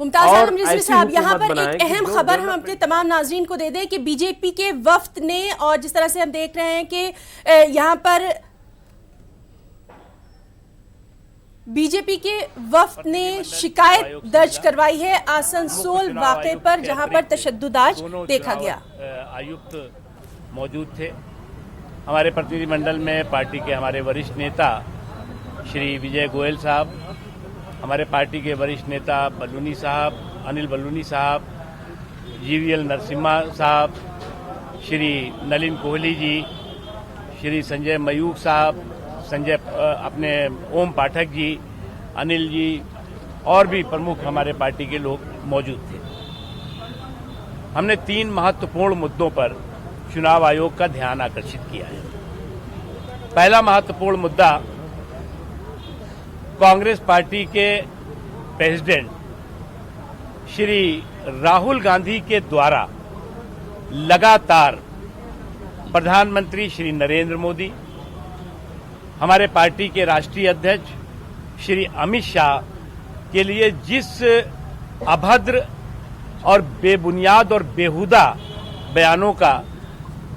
मुमताज आलम रिजवी साहब, यहाँ पर एक अहम खबर हम अपने तमाम नाजरीन को दे दें कि बीजेपी के वफ्द ने, और जिस तरह से हम देख रहे हैं कि यहाँ पर बीजेपी के वफ्द ने शिकायत दर्ज करवाई है आसनसोल वाक़े पर, जहाँ पर तशद्दुद आज देखा गया। आयुक्त मौजूद थे। हमारे प्रतिनिधिमंडल में पार्टी के हमारे वरिष्ठ नेता श्री विजय गोयल साहब, हमारे पार्टी के वरिष्ठ नेता बलूनी साहब, अनिल बलूनी साहब, जीवीएल नरसिम्हा साहब, श्री नलिन कोहली जी, श्री संजय मयूख साहब, अपने ओम पाठक जी, अनिल जी और भी प्रमुख हमारे पार्टी के लोग मौजूद थे। हमने 3 महत्वपूर्ण मुद्दों पर चुनाव आयोग का ध्यान आकर्षित किया है। पहला महत्वपूर्ण मुद्दा, कांग्रेस पार्टी के प्रेसिडेंट श्री राहुल गांधी के द्वारा लगातार प्रधानमंत्री श्री नरेंद्र मोदी, हमारे पार्टी के राष्ट्रीय अध्यक्ष श्री अमित शाह के लिए जिस अभद्र और बेबुनियाद और बेहुदा बयानों का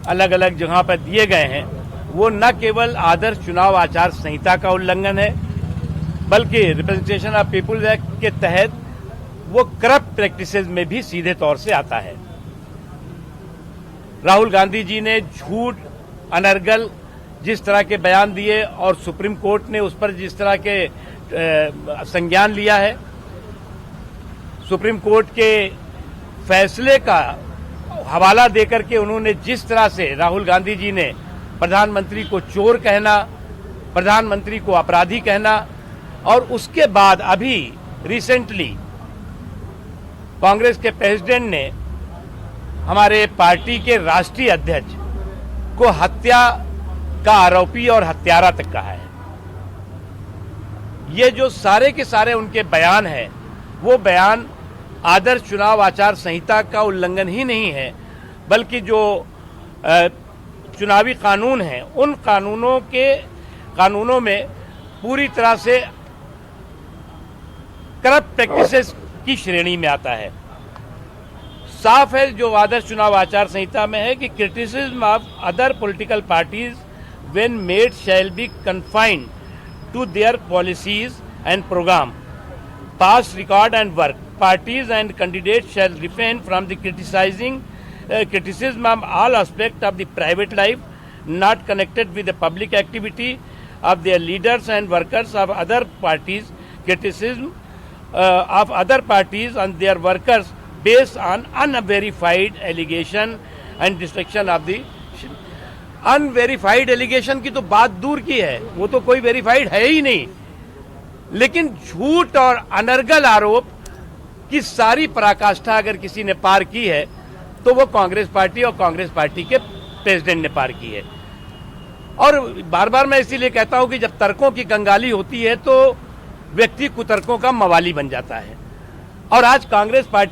अलग अलग जगह पर दिए गए हैं, वो न केवल आदर्श चुनाव आचार संहिता का उल्लंघन है, बल्कि रिप्रेजेंटेशन ऑफ पीपुल्स एक्ट के तहत वो करप्ट प्रैक्टिसेस में भी सीधे तौर से आता है। राहुल गांधी जी ने झूठ, अनर्गल जिस तरह के बयान दिए और सुप्रीम कोर्ट ने उस पर जिस तरह के संज्ञान लिया है, सुप्रीम कोर्ट के फैसले का हवाला देकर के उन्होंने जिस तरह से राहुल गांधी जी ने प्रधानमंत्री को चोर कहना, प्रधानमंत्री को अपराधी कहना, और उसके बाद अभी रिसेंटली कांग्रेस के प्रेसिडेंट ने हमारे पार्टी के राष्ट्रीय अध्यक्ष को हत्या का आरोपी और हत्यारा तक कहा है। ये जो सारे के सारे उनके बयान हैं, वो बयान आदर्श चुनाव आचार संहिता का उल्लंघन ही नहीं है, बल्कि जो चुनावी कानून हैं, उन कानूनों में पूरी तरह से करप्ट प्रैक्टिसेस की श्रेणी में आता है। साफ है जो आदर्श चुनाव आचार संहिता में है कि criticism of other political parties when made shall be confined to their policies and program, past record and work. Parties and candidates shall refrain from the criticism of all aspects of the private life not connected with the public activity of their leaders and workers of other parties. Criticism of other parties and their workers based on unverified allegation and destruction of the unverified allegation की तो बात दूर की है, वो तो कोई verified है ही नहीं, लेकिन झूठ और अनर्गल आरोप की सारी पराकाष्ठा अगर किसी ने पार की है तो वो कांग्रेस पार्टी और कांग्रेस पार्टी के प्रेसिडेंट ने पार की है। और बार बार मैं इसीलिए कहता हूं कि जब तर्कों की कंगाली होती है तो व्यक्ति कुतर्कों का मवाली बन जाता है। और आज कांग्रेस पार्टी